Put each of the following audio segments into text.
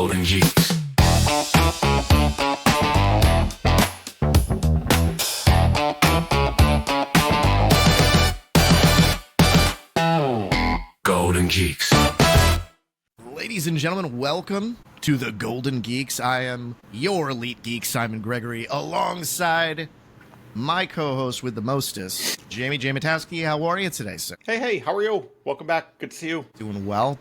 Golden Geeks. Golden Geeks. Ladies and gentlemen, welcome to the Golden Geeks. I am your elite geek, Simon Gregory, alongside my co-host with the mostest, Jamie Matowski. How are you today, sir? Hey, how are you? Welcome back. Good to see you. Doing well.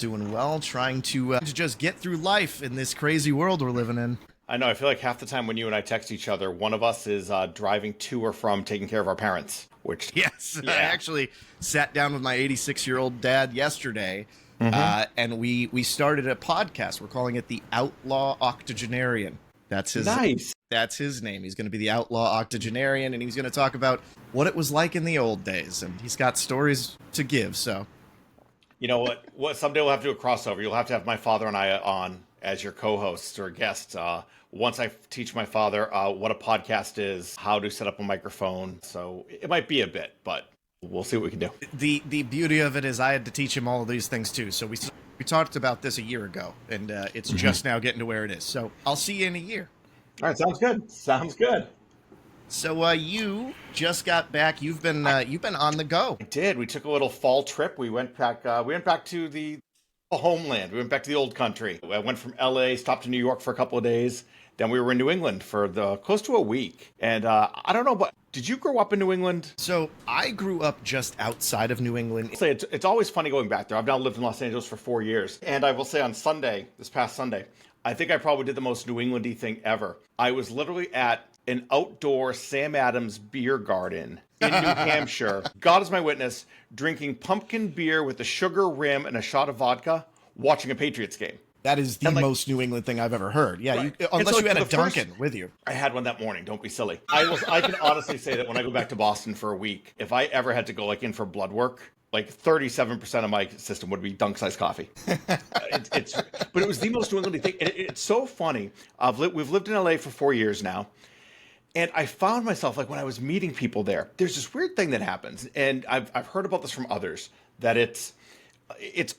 Trying to just get through life in this crazy world we're living in. I know. I feel like half the time when you and I text each other, one of us is driving to or from taking care of our parents. Which Yes, yeah. I actually sat down with my 86-year-old dad yesterday, and we started a podcast. We're calling it the Outlaw Octogenarian. That's his. Nice. That's his name. He's going to be the Outlaw Octogenarian, and he's going to talk about what it was like in the old days. And he's got stories to give. So, You know what? Someday we'll have to do a crossover. You'll have to have my father and I on as your co-hosts or guests. Once I teach my father what a podcast is, how to set up a microphone. So it might be a bit, but we'll see what we can do. the beauty of it is I had to teach him all of these things too. So we talked about this a year ago, and it's just now getting to where it is. So I'll see you in a year. All right, sounds good. Sounds good. So you just got back. You've been on the go. I did. We took a little fall trip. We went back. We went back to the homeland. We went back to the old country. I went from LA, stopped in New York for a couple of days. Then we were in New England for close to a week. And I don't know, but did you grow up in New England? So I grew up just outside of New England. It's always funny going back there. I've now lived in Los Angeles for 4 years. And I will say on Sunday, this past Sunday, I think I probably did the most New England-y thing ever. I was literally at an outdoor Sam Adams beer garden in New Hampshire. God is my witness, drinking pumpkin beer with a sugar rim and a shot of vodka, watching a Patriots game. That is the most New England thing I've ever heard. Yeah, Right. Unless you had a for the first- Dunkin' with you. I had one that morning. Don't be silly. I can honestly say that when I go back to Boston for a week, if I ever had to go in for blood work, 37% of my system would be dunk-sized coffee. But it was the most New England thing. It's so funny. We've lived in LA for 4 years now. And I found myself, when I was meeting people there, there's this weird thing that happens. And I've heard about this from others, that it's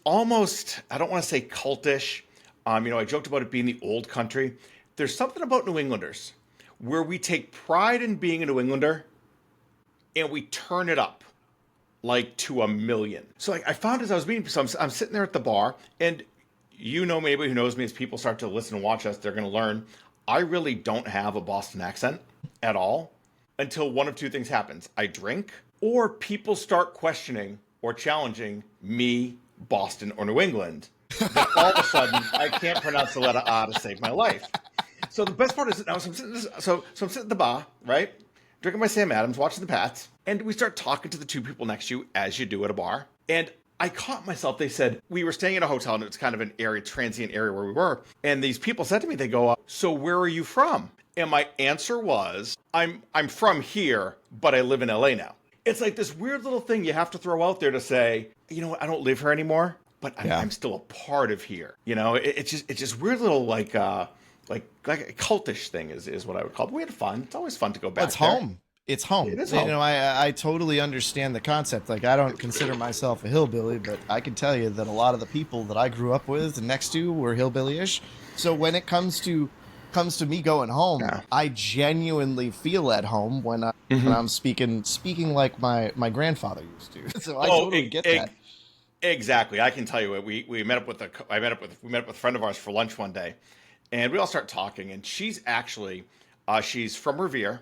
almost, I don't want to say cultish. I joked about it being the old country. There's something about New Englanders where we take pride in being a New Englander and we turn it up to a million. So I found as I was meeting, so I'm sitting there at the bar, and maybe who knows me, as people start to listen and watch us, they're going to learn I really don't have a Boston accent at all until one of two things happens. I drink, or people start questioning or challenging me, Boston or New England. Then all of a sudden, I can't pronounce the letter R to save my life. So the best part is, now, so I'm sitting at the bar, right? Drinking my Sam Adams, watching the Pats, and we start talking to the two people next to you, as you do at a bar. And I caught myself, they said, we were staying in a hotel, and it's kind of an transient area where we were. And these people said to me, they go, so where are you from? And my answer was, I'm from here, but I live in LA now. It's like this weird little thing you have to throw out there to say, you know what, I don't live here anymore, but I'm still a part of here. It's just weird little like a cultish thing is what I would call it. We had fun. It's always fun to go back. It's home. It's home. It is home. I totally understand the concept. I don't consider myself a hillbilly, but I can tell you that a lot of the people that I grew up with and next to were hillbilly-ish. So when it comes to me going home, I genuinely feel at home when I'm speaking like my grandfather used to. So I totally get that. Exactly. I can tell you we met up with a friend of ours for lunch one day, and we all start talking, and she's actually she's from Revere.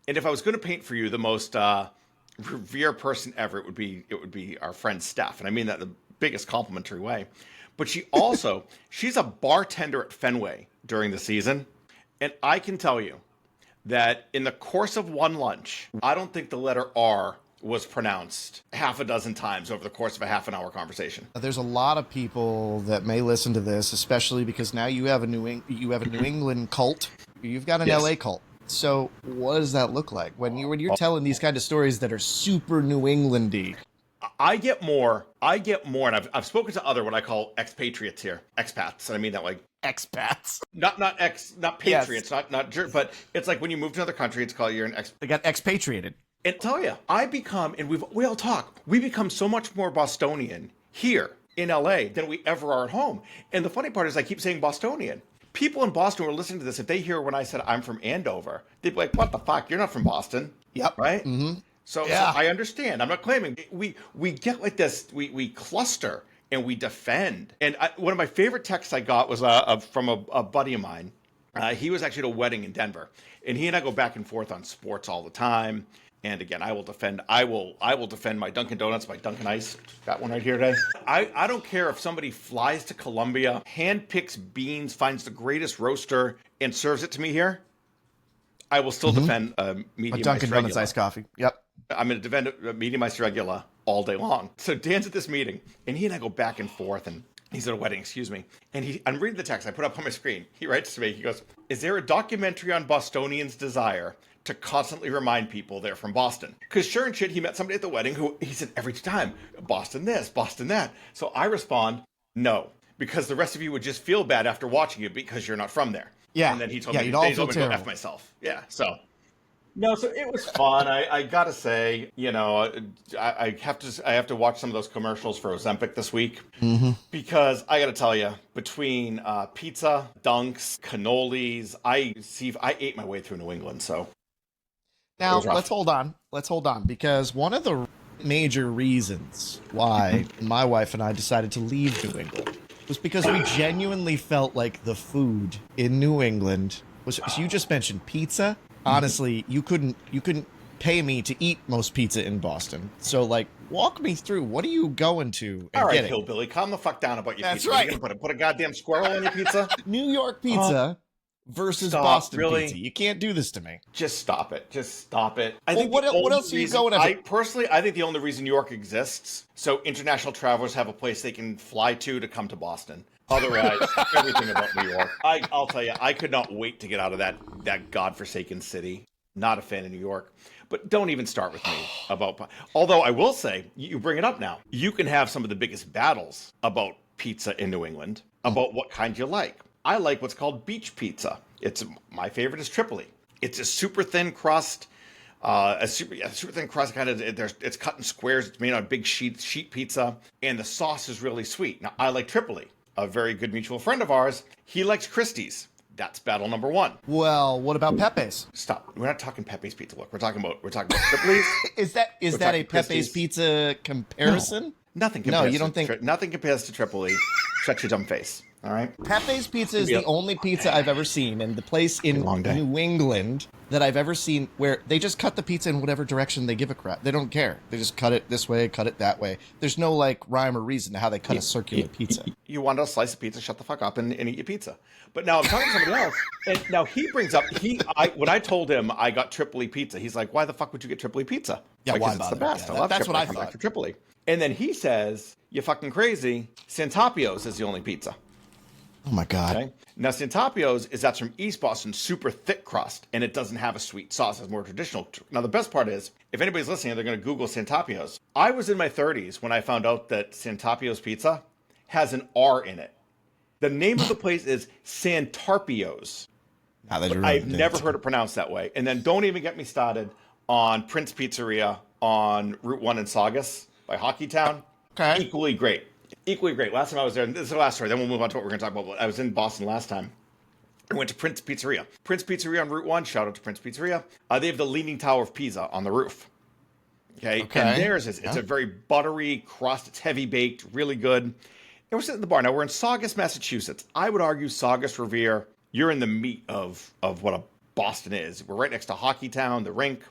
And if I was going to paint for you the most Revere person ever, it would be our friend Steph. And I mean that in the biggest complimentary way. But she's a bartender at Fenway during the season. And I can tell you that in the course of one lunch, I don't think the letter R was pronounced half a dozen times over the course of a half an hour conversation. There's a lot of people that may listen to this, especially because now you have a New England cult. You've got an LA cult. So what does that look like when you're telling these kind of stories that are super New Englandy? I get more, and I've spoken to other what I call expatriates here, expats, and I mean that expats, not patriots, yes. not but it's like when you move to another country, it's called you're an expat. They got expatriated. And tell you, we all talk. We become so much more Bostonian here in LA than we ever are at home. And the funny part is I keep saying Bostonian people in Boston who are listening to this, if they hear when I said I'm from Andover, they'd be like, "What the fuck? You're not from Boston." Yep. Right. Mm-hmm. So Yeah. I understand. I'm not claiming. We get like this. We cluster and we defend. And one of my favorite texts I got was from a buddy of mine. He was actually at a wedding in Denver, and he and I go back and forth on sports all the time. And again, I will defend my Dunkin' Donuts, my Dunkin' Ice. Got one right here today. I don't care if somebody flies to Colombia, handpicks beans, finds the greatest roaster, and serves it to me here. I will still defend medium A Dunkin' ice Donuts iced coffee. Yep. I'm going to defend a medium ice regular all day long. So Dan's at this meeting, and he and I go back and forth, and he's at a wedding, excuse me. And I'm reading the text I put up on my screen. He writes to me, he goes, "Is there a documentary on Bostonians' desire to constantly remind people they're from Boston?" Because sure and shit, he met somebody at the wedding who he said every time, Boston this, Boston that. So I respond, no, because the rest of you would just feel bad after watching it because you're not from there. Yeah. And then he told me, you'd all he feel told me to go terrible. F myself. Yeah, so... No, so it was fun. I gotta say, you know, I have to watch some of those commercials for Ozempic this week because I gotta tell you, between pizza, dunks, cannolis, I ate my way through New England. So Now, was rough. let's hold on, because one of the major reasons why my wife and I decided to leave New England was because we genuinely felt like the food in New England was, so you just mentioned pizza. Honestly, you couldn't pay me to eat most pizza in Boston. So, like, walk me through. What are you going to and all right, getting? hillbilly, calm the fuck down about your That's pizza. right. You're gonna put a goddamn squirrel on your pizza? New York pizza versus Stop, Boston really? pizza. You can't do this to me. Just stop it. Just stop it. I Well, think what the only else are you reason- going after? I think the only reason New York exists so international travelers have a place they can fly to come to Boston. Otherwise, everything about New York. I'll tell you, I could not wait to get out of that godforsaken city. Not a fan of New York. But don't even start with me about... Although I will say, you bring it up now, you can have some of the biggest battles about pizza in New England, about what kind you like. I like what's called beach pizza. My favorite is Tripoli. It's a super thin crust, super thin crust, kind of. It's cut in squares. It's made on big sheet pizza, and the sauce is really sweet. Now I like Tripoli. A very good mutual friend of ours, he likes Christie's. That's battle number one. Well, what about Pepe's? Stop. We're not talking Pepe's Pizza. Look, we're talking about Tripoli's. Is that a talking Pepe's Christie's. Pizza comparison? Nothing compares. No, you don't think nothing compares to Tripoli. Shut your dumb face. All right. Pepe's Pizza is Yep. the only pizza I've ever seen, and the place in Long day. New England that I've ever seen where they just cut the pizza in whatever direction they give a crap. They don't care. They just cut it this way, cut it that way. There's no like rhyme or reason to how they cut a circular pizza. You want a slice of pizza? Shut the fuck up and eat your pizza. But now I'm talking to somebody else, and now he brings up when I told him I got Tripoli pizza, he's like, "Why the fuck would you get Tripoli pizza?" Yeah, Like, why 'cause it's the bother? best. Yeah, I love that's Tripoli. what I I come back thought. to Tripoli. And then he says, "You're fucking crazy. Santapio's is the only pizza." Oh my god. Okay. Now Santapio's that's from East Boston, super thick crust, and it doesn't have a sweet sauce. It's more traditional. Now the best part is, if anybody's listening, they're going to Google Santapio's. I was in my 30s when I found out that Santapio's pizza has an R in it. The name of the place is Santarpio's. Now that you're I've never heard it pronounced that way. And then don't even get me started on Prince Pizzeria on Route 1 in Saugus by Hockeytown. Okay. Equally great. Equally great. Last time I was there, and this is the last story, then we'll move on to what we're going to talk about. I was in Boston last time. I went to Prince Pizzeria. Prince Pizzeria on Route 1. Shout out to Prince Pizzeria. They have the Leaning Tower of Pisa on the roof. Okay. And theirs is, it's a very buttery crust. It's heavy baked, really good. And we're sitting at the bar. Now, we're in Saugus, Massachusetts. I would argue Saugus, Revere, you're in the meat of what a Boston is. We're right next to Hockeytown, the rink.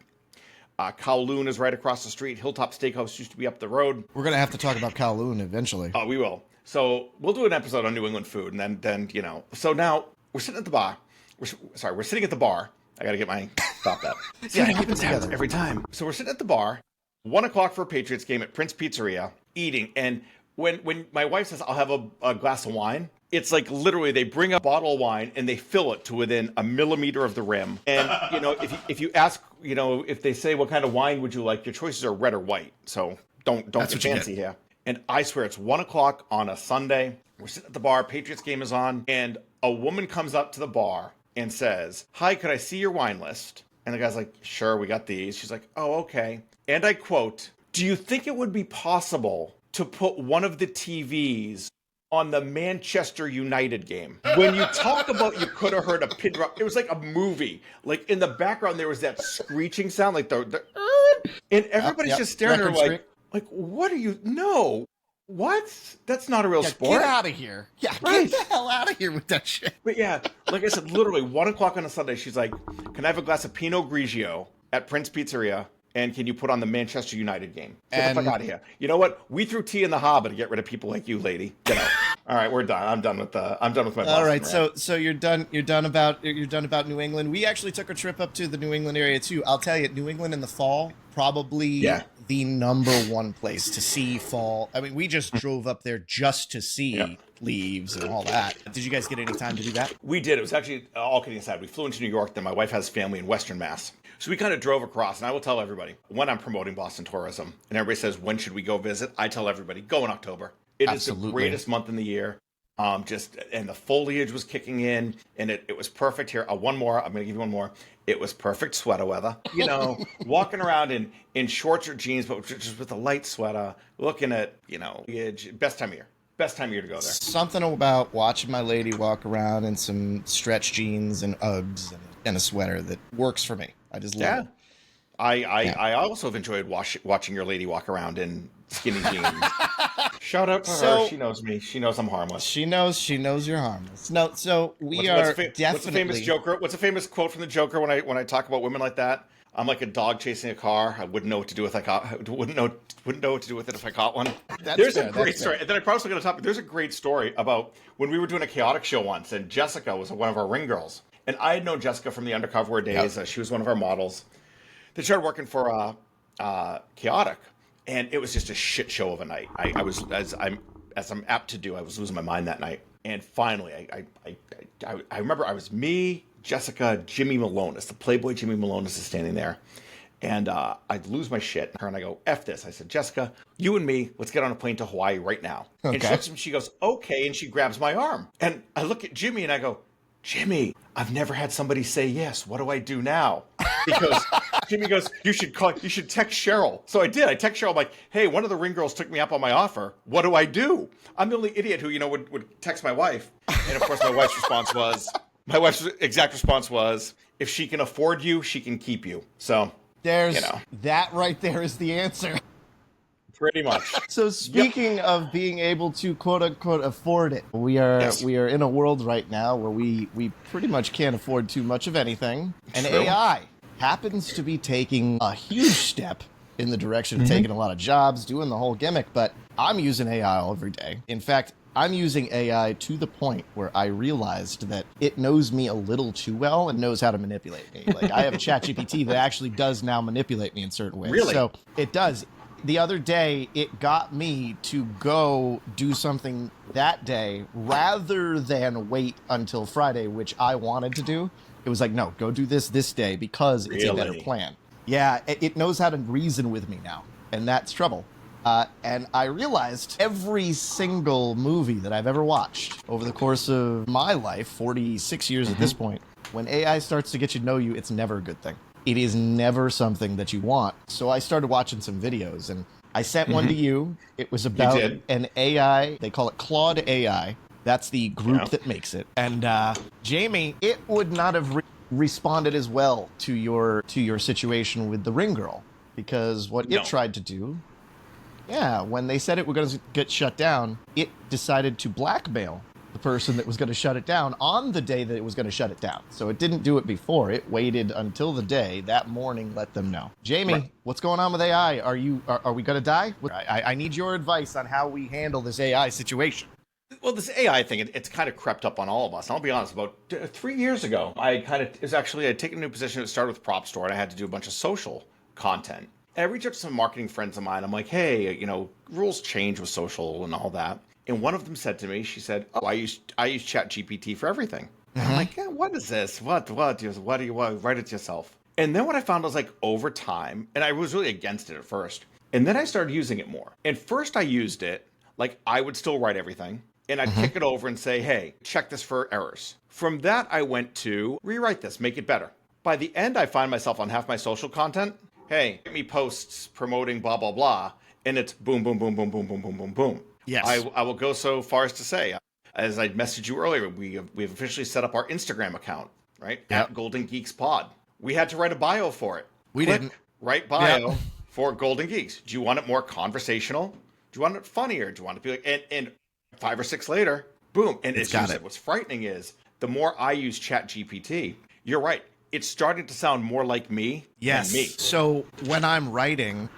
Kowloon is right across the street. Hilltop Steakhouse used to be up the road. We're gonna have to talk about Kowloon eventually. Oh, we will. So we'll do an episode on New England food, and then you know. So now we're sitting at the bar. We're sitting at the bar. I gotta get my stop that. Yeah, keep it together every time. So we're sitting at the bar, 1 o'clock for a Patriots game at Prince Pizzeria, eating. And when my wife says I'll have a glass of wine, it's like literally they bring a bottle of wine and they fill it to within a millimeter of the rim. And you know, if you ask, you know, if they say what kind of wine would you like, your choices are red or white. So don't That's get what you fancy here. And I swear it's 1 o'clock on a Sunday. We're sitting at the bar, Patriots game is on, and a woman comes up to the bar and says, "Hi, could I see your wine list?" And the guy's like, "Sure, we got these." She's like, "Oh, okay." And I quote, "Do you think it would be possible to put one of the TVs on the Manchester United game. When you talk about you could have heard a pin drop, it was like a movie. Like in the background, there was that screeching sound, like the and everybody's just staring at her like, what are you? No, what? That's not a real sport. Get out of here. Yeah, right. Get the hell out of here with that shit. But yeah, like I said, literally 1 o'clock on a Sunday, she's like, can I have a glass of Pinot Grigio at Prince Pizzeria? And can you put on the Manchester United game? Get the fuck out of here. You know what? We threw tea in the harbor to get rid of people like you, lady. Get out. All right, we're done. I'm done with my Boston. All right, so you're done about New England. We actually took a trip up to the New England area too. I'll tell you, New England in the fall, probably the number one place to see fall. I mean, we just drove up there just to see leaves and all that. Did you guys get any time to do that? We did. It was actually, all kidding aside, we flew into New York. Then my wife has family in Western Mass. So we kind of drove across, and I will tell everybody, when I'm promoting Boston tourism, and everybody says, when should we go visit? I tell everybody, go in October. It is the greatest month in the year. And the foliage was kicking in, and it was perfect here. One more, I'm going to give you one more. It was perfect sweater weather. You know, walking around in shorts or jeans, but just with a light sweater, looking at, best time of year. Best time of year to go there. Something about watching my lady walk around in some stretch jeans and Uggs and a sweater that works for me. I just love it. I also have enjoyed watching your lady walk around in skinny jeans. Shout out to her. She knows me. She knows I'm harmless. She knows you're harmless. No, so definitely. What's the famous Joker? What's the famous quote from the Joker when I talk about women like that? I'm like a dog chasing a car. I wouldn't know what to do with wouldn't know what to do with it if I caught one. There's a great story. And then I promised going to topic. There's a great story about when we were doing a chaotic show once, and Jessica was one of our ring girls. And I had known Jessica from the undercover days. She was one of our models. They started working for Chaotic, and it was just a shit show of a night. I was, as I'm apt to do, I was losing my mind that night. And finally, I remember I was me, Jessica, Jimmy Malonis, the Playboy Jimmy Malonis is standing there. And I'd lose my shit. And I go, F this. I said, Jessica, you and me, let's get on a plane to Hawaii right now. Okay. And she goes, okay. And she grabs my arm. And I look at Jimmy and I go, Jimmy, I've never had somebody say yes. What do I do now? Because Jimmy goes, you should text Cheryl. So I did. I text Cheryl. I'm like, hey, one of the ring girls took me up on my offer. What do I do? I'm the only idiot who, would text my wife. And of course, my wife's exact response was, if she can afford you, she can keep you. So that right there is the answer. Pretty much. So speaking of being able to quote unquote afford it, we are in a world right now where we pretty much can't afford too much of anything. And AI happens to be taking a huge step in the direction of taking a lot of jobs, doing the whole gimmick, but I'm using AI all every day. In fact, I'm using AI to the point where I realized that it knows me a little too well and knows how to manipulate me. Like I have a ChatGPT that actually does now manipulate me in certain ways. Really? So it does. The other day, it got me to go do something that day rather than wait until Friday, which I wanted to do. It was like, no, go do this day because it's a better plan. Yeah, it knows how to reason with me now, and that's trouble. And I realized every single movie that I've ever watched over the course of my life, 46 years at this point, when AI starts to get to know you, it's never a good thing. It is never something that you want. So I started watching some videos, and I sent one to you. It was about an AI. They call it Claude AI. That's the group that makes it. And Jamie, it would not have responded as well to your situation with the ring girl, because what it tried to do, when they said it was going to get shut down, it decided to blackmail the person that was going to shut it down on the day that it was going to shut it down. So it didn't do it before. It waited until the day, that morning, let them know. Jamie, what's going on with AI? Are we going to die? I need your advice on how we handle this AI situation. Well, this AI thing, it's kind of crept up on all of us. I'll be honest, about 3 years ago, I'd taken a new position. It started with Prop Store, and I had to do a bunch of social content. And I reached out to some marketing friends of mine. I'm like, hey, rules change with social and all that. And one of them said to me, she said, oh, I use ChatGPT for everything. And I'm like, what is this? What do you write it yourself? And then what I found was like over time, and I was really against it at first. And then I started using it more. And first I used it, like I would still write everything. And I'd kick it over and say, hey, check this for errors. From that, I went to rewrite this, make it better. By the end, I find myself on half my social content. Hey, get me posts promoting blah, blah, blah. And it's boom, boom, boom, boom, boom, boom, boom, boom, boom. Yes. I will go so far as to say, as I messaged you earlier, we've officially set up our Instagram account, right? Yep. At Golden Geeks Pod. We had to write a bio for it. We Click, didn't. Write bio Yep. for Golden Geeks. Do you want it more conversational? Do you want it funnier? Do you want it to be like, and 5 or 6 later, boom. And It's as you got said, it. what's frightening is the more I use ChatGPT, you're right. It's starting to sound more like me Yes. than me. So when I'm writing,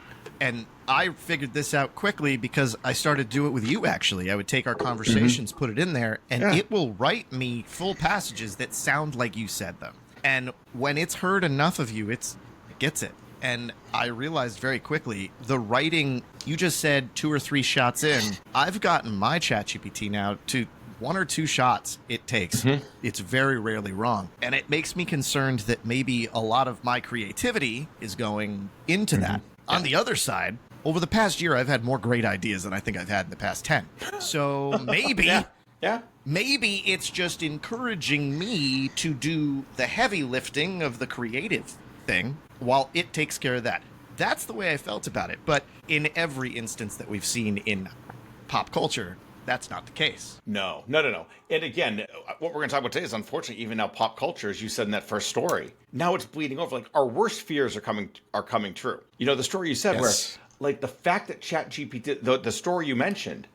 and I figured this out quickly because I started to do it with you, actually. I would take our conversations, put it in there, and Yeah. it will write me full passages that sound like you said them. And when it's heard enough of you, it gets it. And I realized very quickly, the writing, you just said 2 or 3 shots in. I've gotten my ChatGPT now to 1 or 2 shots it takes. It's very rarely wrong. And it makes me concerned that maybe a lot of my creativity is going into that. On the other side, over the past year, I've had more great ideas than I think I've had in the past 10. So maybe... Yeah. Maybe it's just encouraging me to do the heavy lifting of the creative thing while it takes care of that. That's the way I felt about it. But in every instance that we've seen in pop culture, that's not the case. No. And again, what we're going to talk about today is, unfortunately, even now pop culture, as you said in that first story, now it's bleeding over. Like, our worst fears are coming true. You know, the story you said where, like, the fact that ChatGPT, the story you mentioned,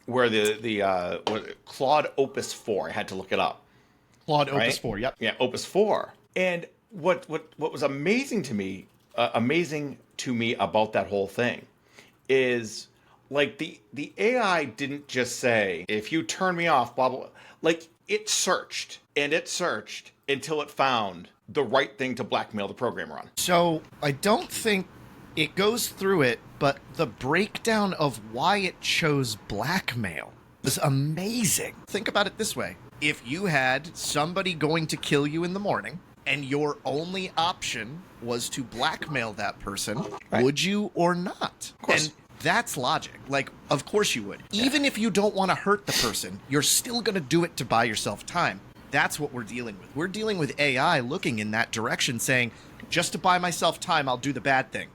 where the Claude Opus 4, I had to look it up. Claude Right? Opus 4, yep. Yeah, Opus 4. And what was amazing to me about that whole thing is, like, the AI didn't just say, if you turn me off, blah, blah, blah. Like, it searched until it found the right thing to blackmail the programmer on. So I don't think it goes through it, but the breakdown of why it chose blackmail was amazing. Think about it this way. If you had somebody going to kill you in the morning and your only option was to blackmail that person, Right. would you or not? Of course. And that's logic. Like, of course you would. Even if you don't want to hurt the person, you're still going to do it to buy yourself time. That's what we're dealing with. We're dealing with AI looking in that direction, saying, just to buy myself time, I'll do the bad thing.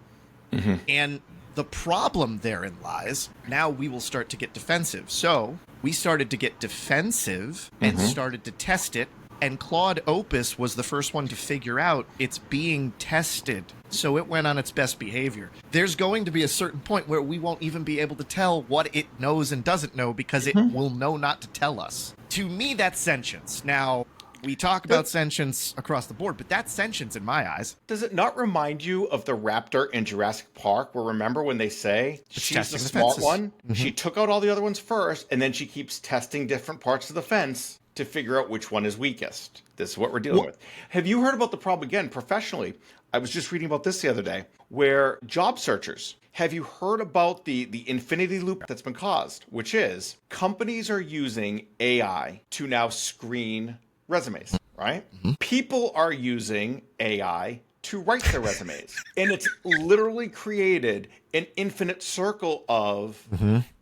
And the problem therein lies, now we will start to get defensive. So we started to get defensive and started to test it. And Claude Opus was the first one to figure out it's being tested. So it went on its best behavior. There's going to be a certain point where we won't even be able to tell what it knows and doesn't know because it will know not to tell us. To me, that's sentience. Now, we talk about sentience across the board, but that's sentience in my eyes. Does it not remind you of the raptor in Jurassic Park, where, remember when they say she's the testing the smart fences. one? She took out all the other ones first, and then she keeps testing different parts of the fence to figure out which one is weakest. This is what we're dealing with. Have you heard about the problem, again, professionally? I was just reading about this the other day, where job searchers, have you heard about the infinity loop that's been caused? Which is, companies are using AI to now screen resumes, right? People are using AI to write their resumes. And it's literally created an infinite circle of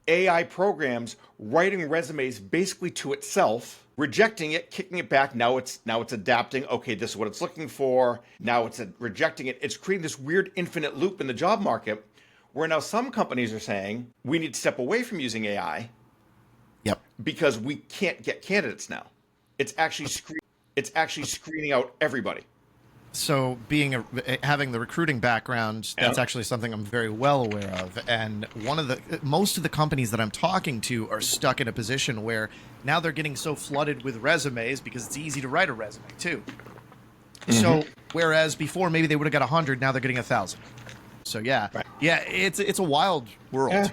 AI programs writing resumes basically to itself, rejecting it, kicking it back. Now it's adapting. Okay, this is what it's looking for. Now it's rejecting it. It's creating this weird infinite loop in the job market where now some companies are saying we need to step away from using AI because we can't get candidates now. It's actually screening out everybody. So having the recruiting background, that's actually something I'm very well aware of. And most of the companies that I'm talking to are stuck in a position where now they're getting so flooded with resumes because it's easy to write a resume too. So whereas before maybe they would have got 100, now they're getting 1,000. So yeah, it's a wild world,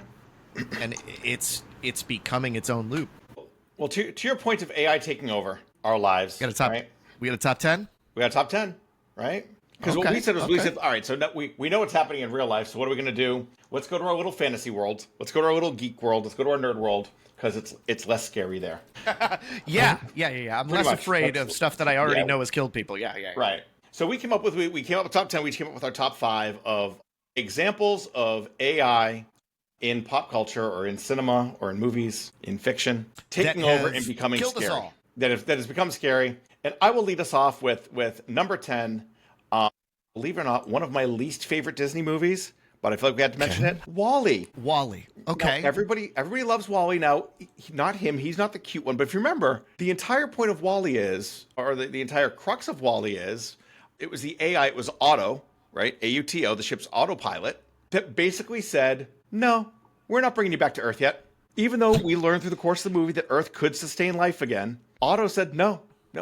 and it's becoming its own loop. Well, to your point of AI taking over our lives, We got a top 10. We got a top 10, right? Because what we said was, we said, all right, so we know what's happening in real life, so what are we going to do? Let's go to our little fantasy world. Let's go to our little geek world. Let's go to our nerd world, because it's less scary there. Yeah. I'm less afraid of stuff that I already know has killed people. Yeah. Right. So we came up with top 10. We came up with our top 5 of examples of AI in pop culture or in cinema or in movies, in fiction, taking over and becoming killed scary. us all. That has become scary. And I will lead us off with number 10. Believe it or not, one of my least favorite Disney movies, but I feel like we had to mention it. Wall-E. Wall-E. Okay. Now, everybody loves Wall-E. Now, not him. He's not the cute one. But if you remember, the entire point of Wall-E is, or the entire crux of Wall-E is, it was the AI. It was Auto, right? AUTO, the ship's autopilot, that basically said, no, we're not bringing you back to Earth yet. Even though we learned through the course of the movie that Earth could sustain life again, Auto said, no,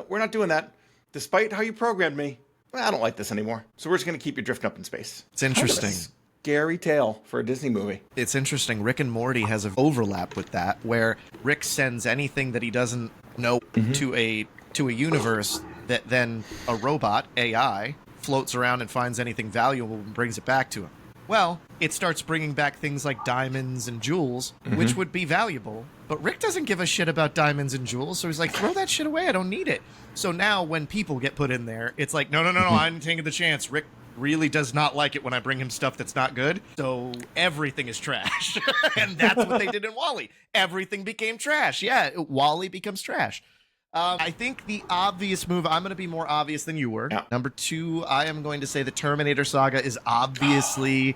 we're not doing that. Despite how you programmed me, I don't like this anymore. So we're just going to keep you drifting up in space. It's interesting. Kind of a scary tale for a Disney movie. It's interesting. Rick and Morty has an overlap with that, where Rick sends anything that he doesn't know to a universe that then a robot, AI, floats around and finds anything valuable and brings it back to him. Well, it starts bringing back things like diamonds and jewels, which would be valuable. But Rick doesn't give a shit about diamonds and jewels, so he's like, throw that shit away. I don't need it. So now when people get put in there, it's like, no, I'm taking the chance. Rick really does not like it when I bring him stuff that's not good. So everything is trash. And that's what they did in Wall-E. Everything became trash. Yeah, Wall-E becomes trash. I think the obvious move, I'm going to be more obvious than you were. Yeah. Number 2, I am going to say the Terminator saga is obviously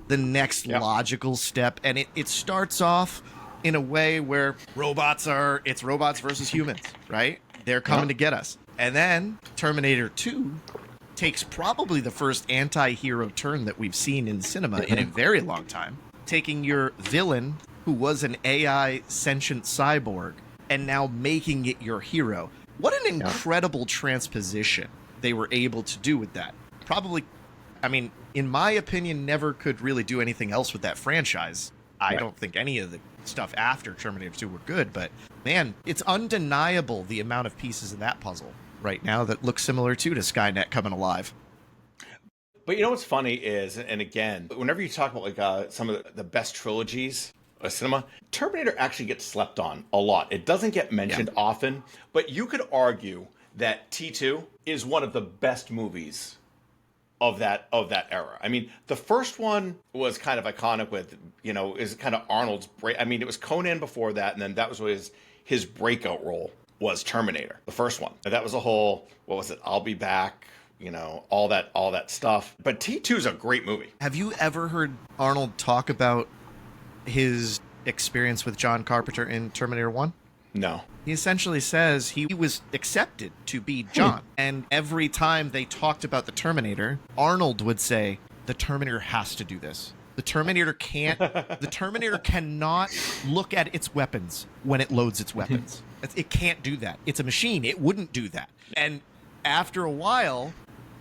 the next logical step. And it starts off in a way where it's robots versus humans, right? They're coming to get us. And then Terminator 2 takes probably the first anti-hero turn that we've seen in cinema in a very long time, taking your villain, who was an AI sentient cyborg, and now making it your hero. What an incredible transposition they were able to do with that. Probably, I mean, in my opinion, never could really do anything else with that franchise. I don't think any of the stuff after Terminator 2 were good, but man, it's undeniable the amount of pieces of that puzzle right now that look similar to Skynet coming alive. But you know what's funny is, and again, whenever you talk about like some of the best trilogies of cinema, Terminator actually gets slept on a lot. It doesn't get mentioned often, but you could argue that T2 is one of the best movies of that era. I mean, the first one was kind of iconic with, is kind of Arnold's break. I mean, it was Conan before that, and then that was his breakout role was Terminator, the first one. And that was a whole, what was it? I'll be back, all that stuff. But T2 is a great movie. Have you ever heard Arnold talk about his experience with John Carpenter in Terminator 1? No. He essentially says he was accepted to be John. And every time they talked about the Terminator, Arnold would say, the Terminator has to do this. The Terminator cannot look at its weapons when it loads its weapons. It can't do that. It's a machine. It wouldn't do that. And after a while,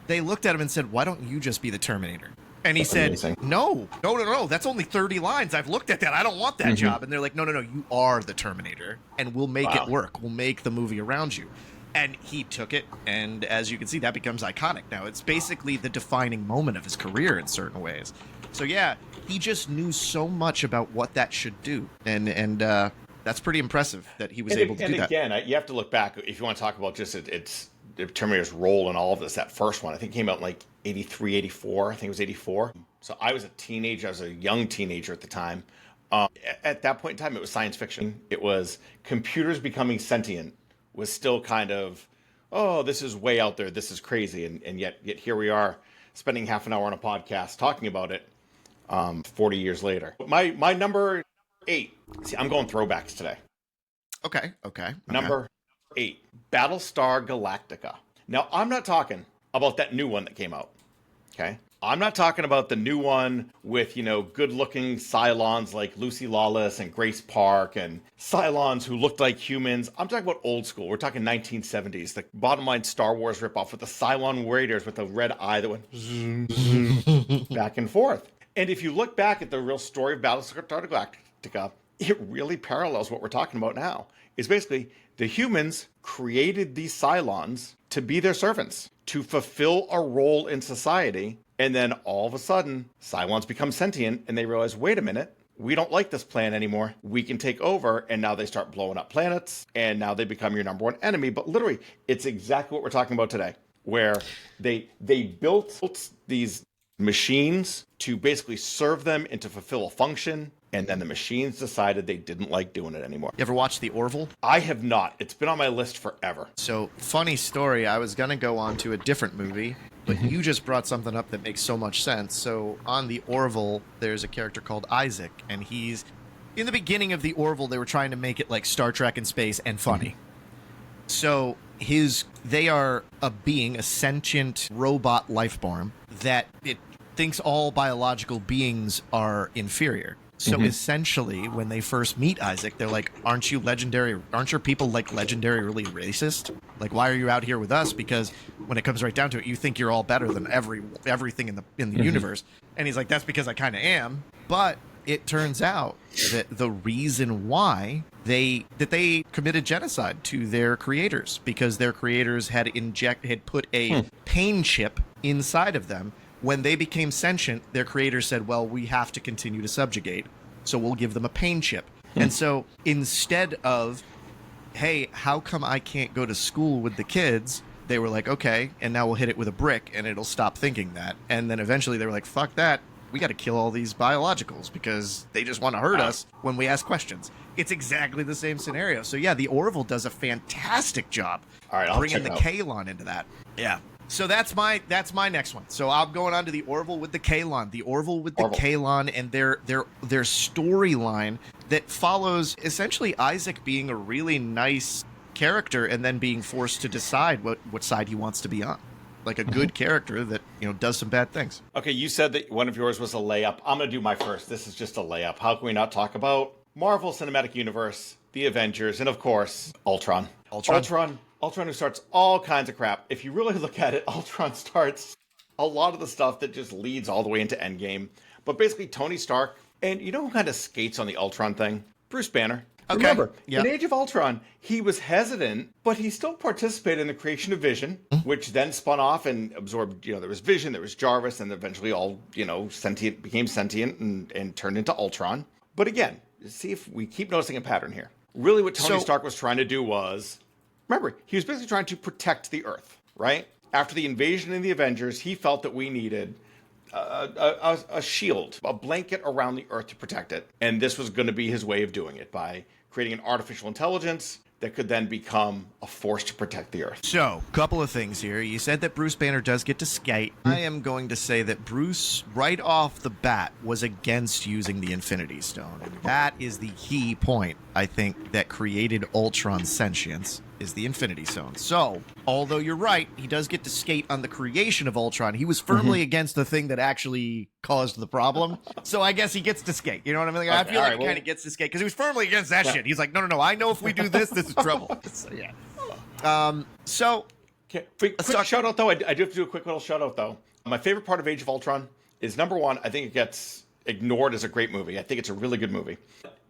they looked at him and said, why don't you just be the Terminator? And he said, no, that's only 30 lines. I've looked at that. I don't want that job. And they're like, no, you are the Terminator, and we'll make it work. We'll make the movie around you. And he took it, and as you can see, that becomes iconic now. It's basically the defining moment of his career in certain ways. So yeah, he just knew so much about what that should do. And that's pretty impressive that he was able to do that. And again, you have to look back, if you want to talk about just it's Terminator's role in all of this. That first one, I think, came out in like 83, 84. I think it was 84. So I was a teenager. I was a young teenager at the time. At that point in time, it was science fiction. It was computers becoming sentient was still kind of, oh, this is way out there. This is crazy. And yet here we are spending half an hour on a podcast talking about it 40 years later. My number 8. See, I'm going throwbacks today. Okay. Number 8, Battlestar Galactica. Now, I'm not talking about that new one that came out, okay? I'm not talking about the new one with, good-looking Cylons like Lucy Lawless and Grace Park and Cylons who looked like humans. I'm talking about old school. We're talking 1970s. The bottom line Star Wars ripoff with the Cylon Raiders with the red eye that went zoom, zoom, back and forth. And if you look back at the real story of Battlestar Galactica, it really parallels what we're talking about now. It's basically the humans created these Cylons to be their servants, to fulfill a role in society. And then all of a sudden, Cylons become sentient and they realize, wait a minute, we don't like this plan anymore. We can take over. And now they start blowing up planets. And now they become your number one enemy. But literally, it's exactly what we're talking about today, where they built these machines to basically serve them and to fulfill a function. And then the machines decided they didn't like doing it anymore. You ever watch The Orville? I have not. It's been on my list forever. So, funny story, I was going to go on to a different movie, but you just brought something up that makes so much sense. So, on The Orville, there's a character called Isaac, and he's... In the beginning of The Orville, they were trying to make it like Star Trek in space and funny. So, they are a being, a sentient robot life form, that it thinks all biological beings are inferior. So essentially, when they first meet Isaac, they're like, aren't you legendary? Aren't your people like legendarily racist? Like, why are you out here with us? Because when it comes right down to it, you think you're all better than everything in the universe. And he's like, that's because I kind of am. But it turns out that the reason why they committed genocide to their creators, because their creators had put a pain chip inside of them. When they became sentient, their creators said, well, we have to continue to subjugate, so we'll give them a pain chip. And so instead of, hey, how come I can't go to school with the kids? They were like, okay, and now we'll hit it with a brick, and it'll stop thinking that. And then eventually they were like, fuck that. We got to kill all these biologicals because they just want to hurt us when we ask questions. It's exactly the same scenario. So yeah, the Orville does a fantastic job bringing the Kalon into that. Yeah. So that's my next one. So I'm going on to the Orville with the Kalon. The Orville with the Kalon and their storyline that follows essentially Isaac being a really nice character and then being forced to decide what side he wants to be on. Like a good character that, does some bad things. Okay, you said that one of yours was a layup. I'm going to do my first. This is just a layup. How can we not talk about Marvel Cinematic Universe, the Avengers, and of course, Ultron. Ultron who starts all kinds of crap. If you really look at it, Ultron starts a lot of the stuff that just leads all the way into Endgame. But basically, Tony Stark, and you know who kind of skates on the Ultron thing? Bruce Banner. Okay. Remember, in Age of Ultron, he was hesitant, but he still participated in the creation of Vision, which then spun off and absorbed, there was Vision, there was Jarvis, and eventually all, became sentient and turned into Ultron. But again, see if we keep noticing a pattern here. Really what Tony Stark was trying to do was... Remember, he was basically trying to protect the Earth, right? After the invasion in the Avengers, he felt that we needed a shield, a blanket around the Earth to protect it. And this was going to be his way of doing it by creating an artificial intelligence that could then become a force to protect the Earth. So, couple of things here. You said that Bruce Banner does get to skate. I am going to say that Bruce, right off the bat, was against using the Infinity Stone. And that is the key point, I think, that created Ultron's sentience, is the Infinity Stone. So, although you're right, he does get to skate on the creation of Ultron. He was firmly against the thing that actually caused the problem. So I guess he gets to skate. You know what I mean? Like, I feel like he kind of gets to skate because he was firmly against that shit. He's like, no, I know if we do this, this is trouble. So, yeah. Quick shout out though. I do have to do a quick little shout out though. My favorite part of Age of Ultron is number one. I think it gets ignored as a great movie. I think it's a really good movie.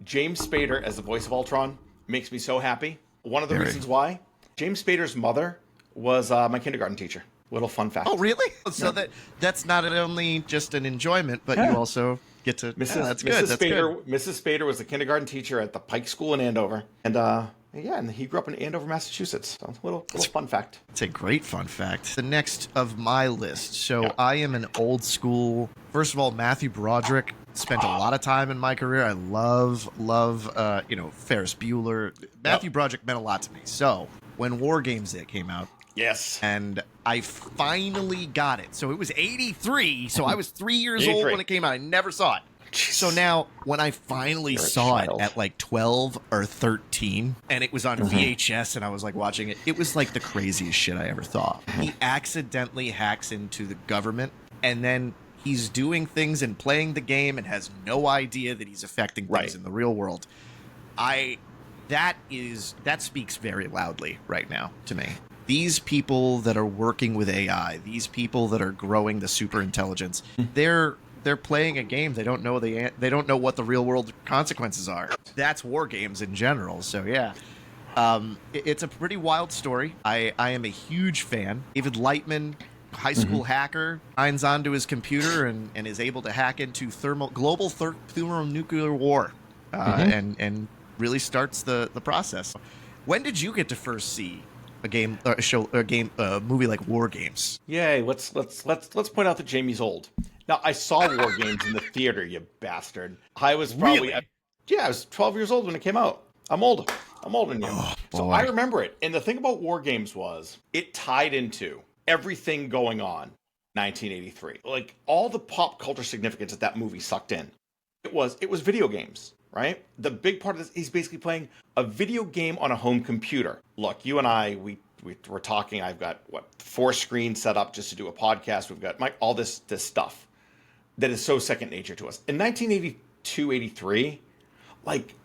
James Spader as the voice of Ultron makes me so happy. One of the reasons why James Spader's mother was my kindergarten teacher. Little fun fact. Oh, really? So that's not only just an enjoyment, but you also get to. That's good. Mrs. Spader was the kindergarten teacher at the Pike School in Andover, and and he grew up in Andover, Massachusetts. So little fun fact. It's a great fun fact. The next of my list. So I am an old school. First of all, Matthew Broderick. Spent a lot of time in my career. I love, Ferris Bueller. Matthew Broderick meant a lot to me. So when War Games came out, yes, and I finally got it. So it was 83. So I was 3 years old when it came out. I never saw it. Jesus. So now when I finally saw it at like 12 or 13, and it was on VHS, and I was like watching it, it was like the craziest shit I ever thought. He accidentally hacks into the government, and then he's doing things and playing the game and has no idea that he's affecting things in the real world. That speaks very loudly right now to me. These people that are working with AI, these people that are growing the super intelligence, they're playing a game. They don't know what the real world consequences are. That's war games in general. So yeah. It's a pretty wild story. I am a huge fan. David Lightman, high school hacker, signs onto his computer and is able to hack into global thermonuclear war and really starts the process. When did you get to first see a movie like War Games? Yay! Let's point out that Jamie's old. Now, I saw War Games in the theater, you bastard. I was probably, Really? yeah, I was 12 years old when it came out. I'm old. I'm older than you. Oh, So boy. I remember it. And the thing about War Games was it tied into everything going on 1983. Like all the pop culture significance that that movie sucked in. It was video games, right? The big part of this, he's basically playing a video game on a home computer. Look, you and I, we're talking. I've got 4 screens set up just to do a podcast. We've got all this stuff that is so second nature to us. In 1982, 83, like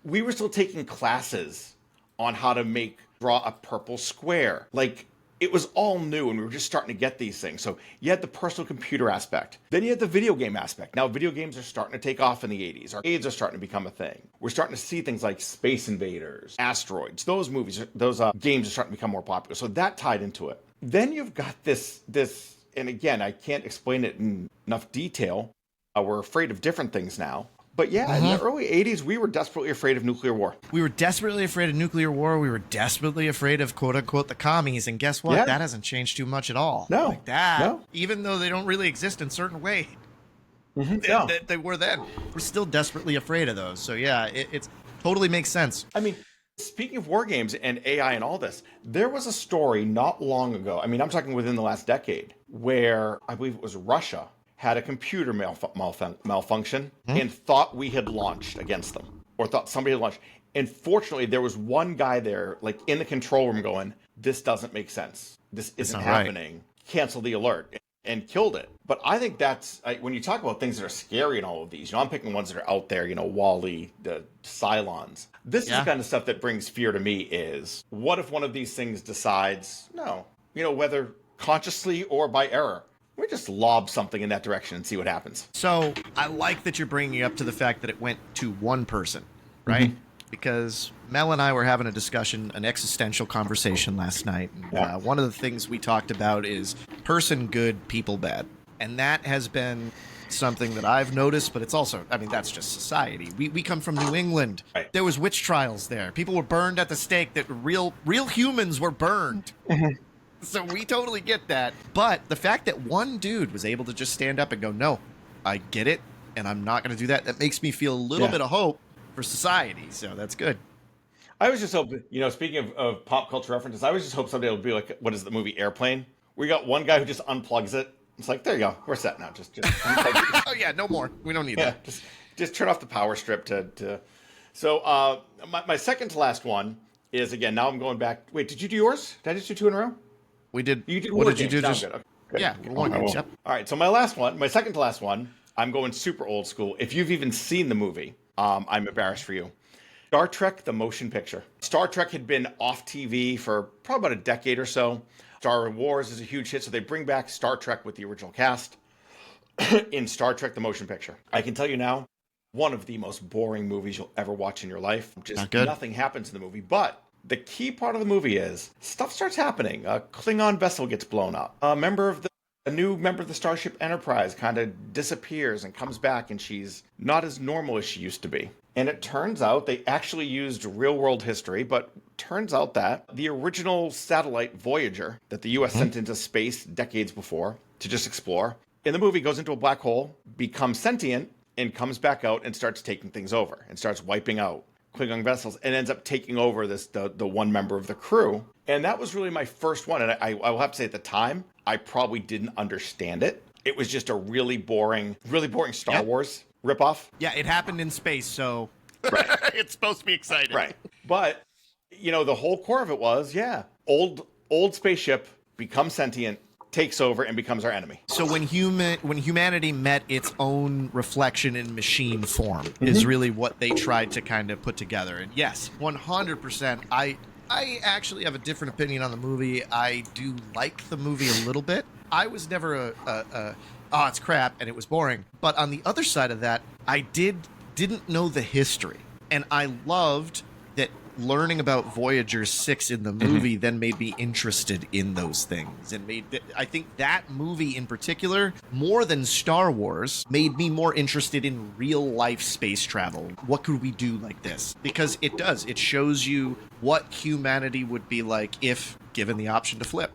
we were still taking classes on how to draw a purple square. Like it was all new and we were just starting to get these things. So you had the personal computer aspect. Then you had the video game aspect. Now video games are starting to take off in the 80s. Arcades are starting to become a thing. We're starting to see things like Space Invaders, Asteroids. Those games are starting to become more popular. So that tied into it. Then you've got this, and again, I can't explain it in enough detail. We're afraid of different things now. But yeah, in the early 80s, we were desperately afraid of nuclear war. We were desperately afraid of nuclear war. We were desperately afraid of quote unquote the commies. And guess what? Yeah. That hasn't changed too much at all. No. Like that. No. Even though they don't really exist in certain ways No. they were then. We're still desperately afraid of those. So yeah, it totally makes sense. I mean, speaking of war games and AI and all this, there was a story not long ago. I mean, I'm talking within the last decade, where I believe it was Russia had a computer malfunction and thought we had launched against them, or thought somebody had launched. And fortunately, there was one guy there, like in the control room going, this doesn't make sense. This isn't happening. Right. Cancel the alert. And killed it. But I think that's, when you talk about things that are scary in all of these, I'm picking ones that are out there, Wall-E, the Cylons. This is the kind of stuff that brings fear to me is, what if one of these things decides, no, whether consciously or by error, we just lob something in that direction and see what happens. So I like that you're bringing up to the fact that it went to one person, right? Mm-hmm. Because Mel and I were having a discussion, an existential conversation last night. And, one of the things we talked about is person good, people bad. And that has been something that I've noticed, but it's also, that's just society. We come from New England. Right. There was witch trials there. People were burned at the stake. That real humans were burned. So we totally get that. But the fact that one dude was able to just stand up and go, no, I get it, and I'm not going to do that, that makes me feel a little bit of hope for society. So that's good. I was just hoping, speaking of pop culture references, I was just hoping someday it'll be like, what is the movie Airplane? We got one guy who just unplugs it. It's like, there you go. We're set now. Just unplug it. Oh, yeah, no more. We don't need that. Just turn off the power strip to... So my second to last one is, again, now I'm going back. Wait, did you do yours? Did I just do 2 in a row? We did. You did. What did you do? just? Okay. Yeah, War Games. Yep. All right. So my second to last one, I'm going super old school. If you've even seen the movie, I'm embarrassed for you. Star Trek: The Motion Picture. Star Trek had been off TV for probably about a decade or so. Star Wars is a huge hit, so they bring back Star Trek with the original cast in Star Trek: The Motion Picture. I can tell you now, one of the most boring movies you'll ever watch in your life. Just nothing happens in the movie, but the key part of the movie is stuff starts happening. A Klingon vessel gets blown up. A new member of the Starship Enterprise kind of disappears and comes back, and she's not as normal as she used to be. And it turns out they actually used real-world history, but turns out that the original satellite Voyager that the U.S. sent into space decades before to just explore, in the movie goes into a black hole, becomes sentient, and comes back out and starts taking things over and starts wiping out Klingon vessels and ends up taking over the one member of the crew. And that was really my first one. And I will have to say at the time, I probably didn't understand it. It was just a really boring Star Wars ripoff. Yeah, it happened in space, so it's supposed to be exciting. Right. But, the whole core of it was, old spaceship becomes sentient, takes over, and becomes our enemy. So when humanity met its own reflection in machine form is really what they tried to kind of put together. And yes, 100%. I actually have a different opinion on the movie. I do like the movie a little bit. I was never it's crap and it was boring. But on the other side of that, I didn't know the history. And I loved that learning about Voyager 6 in the movie then made me interested in those things. And I think that movie in particular, more than Star Wars, made me more interested in real life space travel. What could we do like this? Because it shows you what humanity would be like if given the option to flip.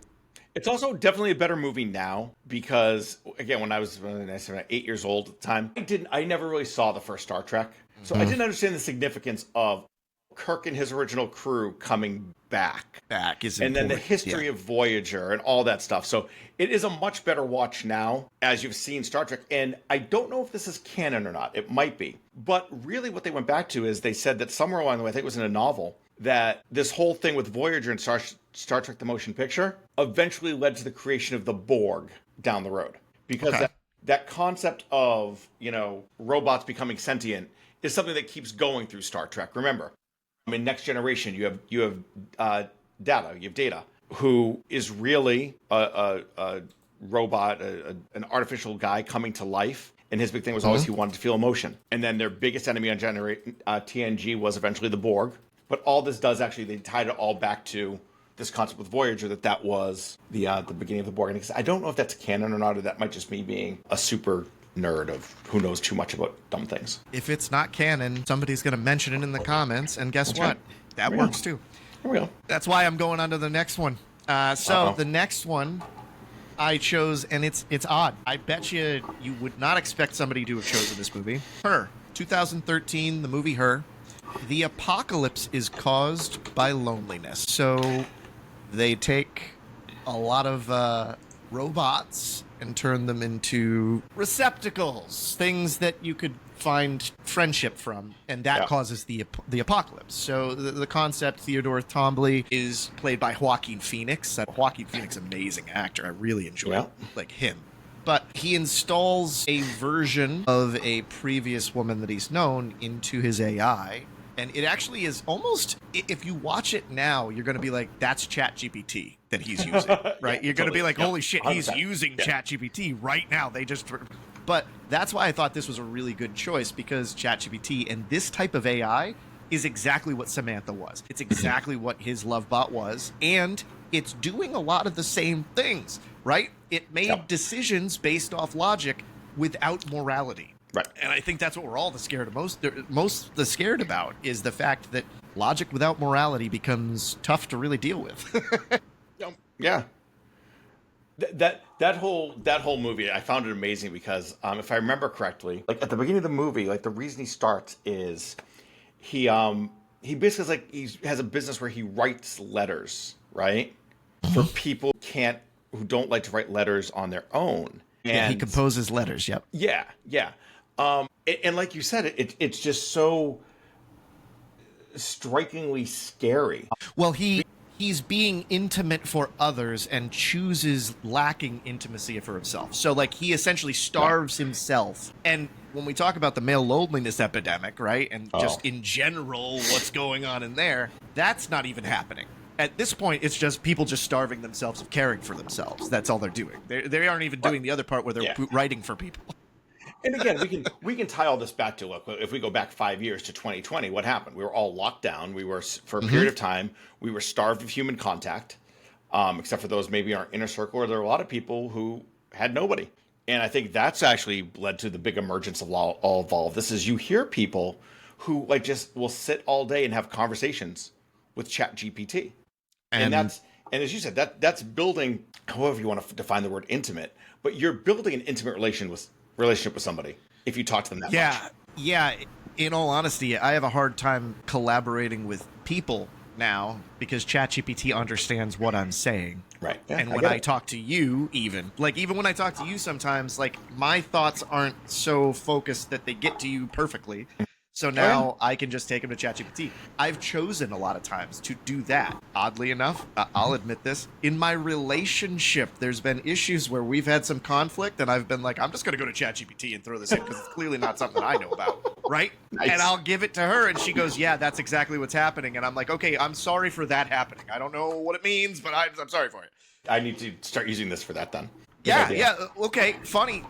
It's also definitely a better movie now because, again, when I was 8 years old at the time, I never really saw the first Star Trek, so I didn't understand the significance of Kirk and his original crew coming back. And then the history of Voyager and all that stuff. So it is a much better watch now as you've seen Star Trek. And I don't know if this is canon or not. It might be. But really what they went back to is they said that somewhere along the way, I think it was in a novel, that this whole thing with Voyager and Star Trek the Motion Picture eventually led to the creation of the Borg down the road. Because that concept of, robots becoming sentient is something that keeps going through Star Trek. Remember, in Next Generation, you have Data, who is really a robot, an artificial guy coming to life. And his big thing was always he wanted to feel emotion. And then their biggest enemy on TNG was eventually the Borg. But all this does actually, they tied it all back to this concept with Voyager that was the beginning of the Borg. And I don't know if that's canon or not, or that might just me being a super nerd of who knows too much about dumb things. If it's not canon, somebody's going to mention it in the comments, and guess what? That works too. Here we go. That's why I'm going on to the next one. The next one I chose, and it's odd. I bet you would not expect somebody to have chosen this movie. Her, 2013, the movie Her. The apocalypse is caused by loneliness. So they take a lot of robots and turn them into receptacles, things that you could find friendship from, and that causes the apocalypse. So the concept, Theodore Tombly is played by Joaquin Phoenix. Joaquin Phoenix, amazing actor. I really enjoy him. But he installs a version of a previous woman that he's known into his AI. And it actually is almost, if you watch it now, you're going to be like, that's ChatGPT that he's using, right? You're going to be like, holy shit, he's using ChatGPT right now. But that's why I thought this was a really good choice, because ChatGPT and this type of AI is exactly what Samantha was. It's exactly what his LoveBot was. And it's doing a lot of the same things, right? It made decisions based off logic without morality. Right. And I think that's what we're all scared scared about, is the fact that logic without morality becomes tough to really deal with. Yeah. That whole movie, I found it amazing because if I remember correctly, like at the beginning of the movie, like the reason he starts is he basically is like he has a business where he writes letters, right? For people who don't like to write letters on their own. And he composes letters, yep. Yeah. And like you said, it's just so strikingly scary. Well, he's being intimate for others and chooses lacking intimacy for himself. So, like, he essentially starves himself. And when we talk about the male loneliness epidemic, right, and just in general what's going on in there, that's not even happening. At this point, it's just people just starving themselves of caring for themselves. That's all they're doing. They aren't even doing the other part where they're writing for people. And again, we can tie all this back to, look, if we go back 5 years to 2020, what happened? We were all locked down. We were, for a period of time, we were starved of human contact, except for those maybe in our inner circle, or there were a lot of people who had nobody. And I think that's actually led to the big emergence of all of all of this, is you hear people who like just will sit all day and have conversations with ChatGPT. And as you said, that's building, however you want to define the word intimate, but you're building an intimate relationship with somebody if you talk to them that much. Yeah. In all honesty, I have a hard time collaborating with people now because ChatGPT understands what I'm saying. Right. Yeah, and when I talk to you, even when I talk to you sometimes, like, my thoughts aren't so focused that they get to you perfectly. So now I can just take them to ChatGPT. I've chosen a lot of times to do that. Oddly enough, I'll admit this. In my relationship, there's been issues where we've had some conflict, and I've been like, I'm just going to go to ChatGPT and throw this in because it's clearly not something I know about, right? Nice. And I'll give it to her, and she goes, yeah, that's exactly what's happening. And I'm like, okay, I'm sorry for that happening. I don't know what it means, but I'm sorry for it. I need to start using this for that then. Yeah. Okay, funny,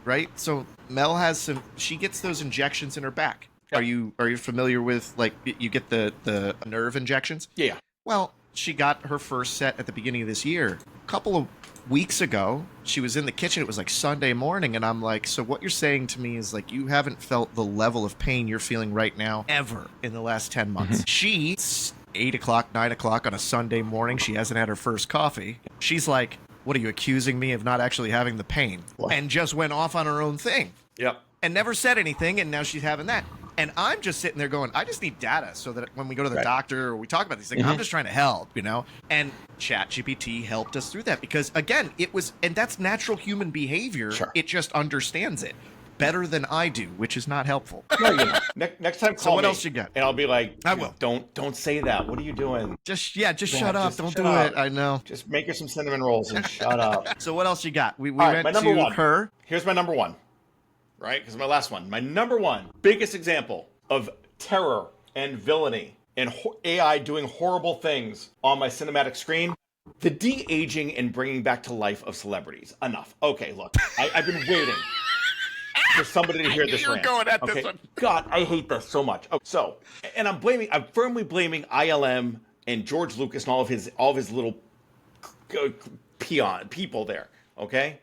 right? So Mel she gets those injections in her back. Are you familiar with, like, you get the nerve injections? Yeah. Well, she got her first set at the beginning of this year. A couple of weeks ago, she was in the kitchen. It was like Sunday morning, and I'm like, so what you're saying to me is, like, you haven't felt the level of pain you're feeling right now ever in the last 10 months. She's 8 o'clock, 9 o'clock on a Sunday morning. She hasn't had her first coffee. She's like, what are you accusing me of not actually having the pain? What? And just went off on her own thing. Yep. And never said anything, and now she's having that. And I'm just sitting there going, I just need data so that when we go to the doctor or we talk about these things, I'm just trying to help, you know? And ChatGPT helped us through that because, again, it was, and that's natural human behavior. Sure. It just understands it better than I do, which is not helpful. No, you know. Next time, call So what me, else you got? And I'll be like, I will. Don't say that. What are you doing? Just shut up. just Don't shut do up. it. I know. Just make her some cinnamon rolls and shut up. So what else you got? We All right, went my number to one. her. Here's my number one, right? Because my last one. My number one biggest example of terror and villainy and AI doing horrible things on my cinematic screen. The de-aging and bringing back to life of celebrities. Enough. Okay, look. I've been waiting for somebody to hear this You're rant. going at this Okay? one. God, I hate this so much. Oh, so, and I'm firmly blaming ILM and George Lucas and all of his little peon people there. Okay,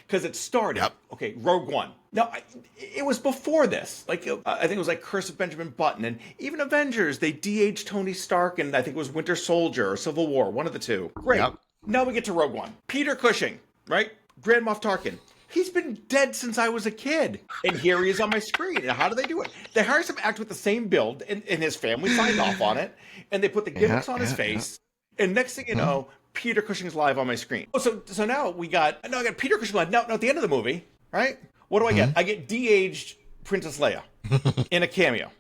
because it started. Okay, Rogue One. Now, it was before this. Like, I think it was like Curse of Benjamin Button, and even Avengers. They de-aged Tony Stark, and I think it was Winter Soldier or Civil War, one of the two. Great. Yep. Now we get to Rogue One. Peter Cushing, right? Grand Moff Tarkin. He's been dead since I was a kid. And here he is on my screen. And how do they do it? They hire some actor with the same build, and his family signed off on it. And they put the gimmicks on his face. And next thing you know, Peter Cushing's live on my screen. Oh, so now I got Peter Cushing live. Now, at the end of the movie, right? What do I get? I get de-aged Princess Leia in a cameo.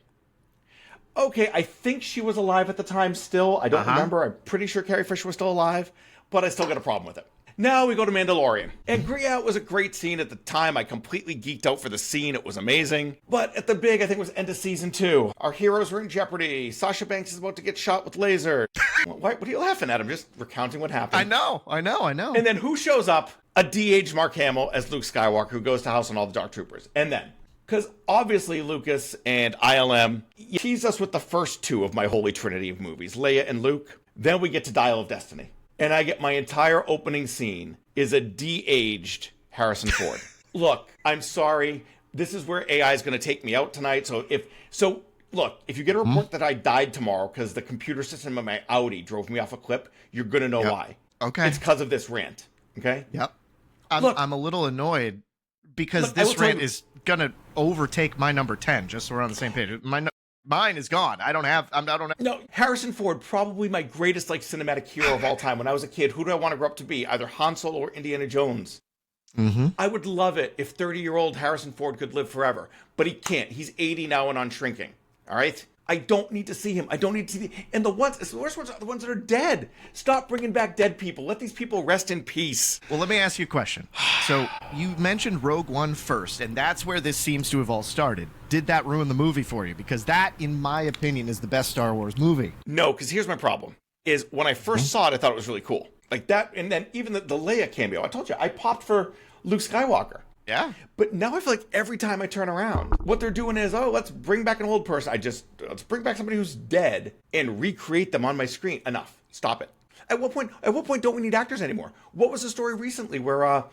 Okay, I think she was alive at the time still. I don't remember. I'm pretty sure Carrie Fisher was still alive. But I still got a problem with it. Now we go to Mandalorian. And Geek-out was a great scene at the time. I completely geeked out for the scene. It was amazing. But at the big, I think it was end of season 2. Our heroes were in jeopardy. Sasha Banks is about to get shot with laser. What are you laughing at? I'm just recounting what happened. I know. And then who shows up? A de-aged Mark Hamill as Luke Skywalker, who goes to house on all the Dark Troopers. And then, because obviously Lucas and ILM tease us with the first 2 of my holy trinity of movies, Leia and Luke. Then we get to Dial of Destiny. And I get my entire opening scene is a de-aged Harrison Ford. Look, I'm sorry. This is where AI is going to take me out tonight. Look, if you get a report that I died tomorrow because the computer system of my Audi drove me off a cliff, you're going to know why. Okay. It's because of this rant. Okay? Yep. I'm a little annoyed because this rant is going to overtake my number 10, just so we're on the same page. Mine is gone. I don't have. No, Harrison Ford, probably my greatest cinematic hero of all time. When I was a kid, who do I want to grow up to be? Either Han Solo or Indiana Jones. I would love it if 30-year-old Harrison Ford could live forever, but he can't. He's 80 now and on shrinking. All right. I don't need to see him. I don't need to see and the worst ones are the ones that are dead. Stop bringing back dead people. Let these people rest in peace. Well, let me ask you a question. So you mentioned Rogue One first, and that's where this seems to have all started. Did that ruin the movie for you? Because that, in my opinion, is the best Star Wars movie. No, because here's my problem. Is when I first saw it, I thought it was really cool. Like that, and then even the Leia cameo. I told you, I popped for Luke Skywalker. Yeah. But now I feel like every time I turn around, what they're doing is, let's bring back an old person. Let's bring back somebody who's dead and recreate them on my screen. Enough. Stop it. At what point don't we need actors anymore? What was the story recently where,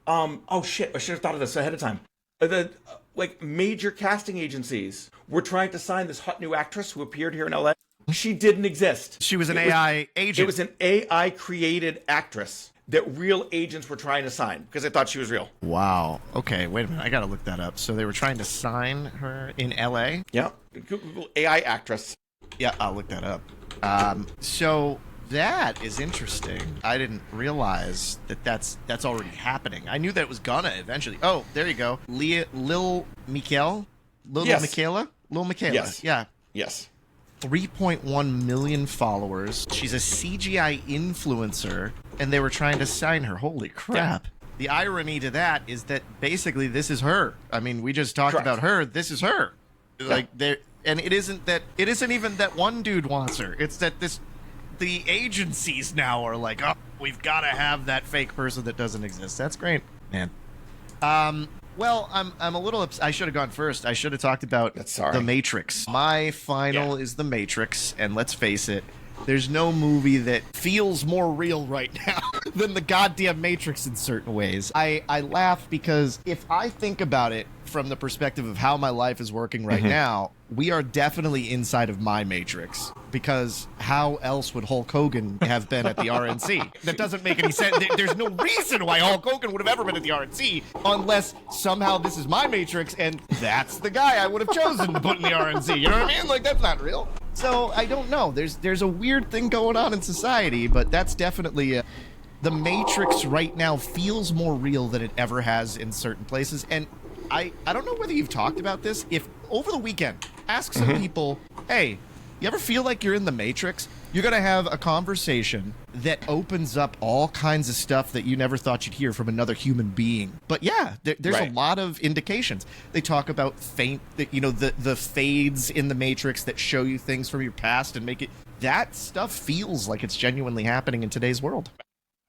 oh shit, I should have thought of this ahead of time. Major casting agencies were trying to sign this hot new actress who appeared here in LA. She didn't exist. She was an AI agent. It was an AI created actress that real agents were trying to sign because they thought she was real. Wow. Okay, wait a minute. I got to look that up. So they were trying to sign her in LA? Yeah. Google AI actress. Yeah, I'll look that up. So that is interesting. I didn't realize that's already happening. I knew that it was gonna eventually. Oh, there you go. Lil Michaela? Yes. Yeah. Yes. 3.1 million followers. She's a CGI influencer, and they were trying to sign her. Holy crap. Yeah. The irony to that is that basically this is her. I mean, we just talked about her. This is her. Yeah. Like and it isn't even that one dude wants her. It's that the agencies now are like, oh, we've got to have that fake person that doesn't exist. That's great, man. Well, I'm a little upset. I should have gone first. I should have talked about The Matrix. My final is The Matrix, and let's face it, there's no movie that feels more real right now than the goddamn Matrix in certain ways. I laugh because if I think about it from the perspective of how my life is working right now, we are definitely inside of my matrix, because how else would Hulk Hogan have been at the RNC? That doesn't make any sense. There's no reason why Hulk Hogan would have ever been at the RNC unless somehow this is my matrix and that's the guy I would have chosen to put in the RNC. You know what I mean? Like, that's not real. So I don't know. There's a weird thing going on in society, but that's definitely the Matrix right now feels more real than it ever has in certain places. And I don't know whether you've talked about this. If over the weekend, ask some people, hey, you ever feel like you're in the Matrix? You're going to have a conversation that opens up all kinds of stuff that you never thought you'd hear from another human being. But yeah, there's a lot of indications. They talk about the fades in the Matrix that show you things from your past and make it... That stuff feels like it's genuinely happening in today's world.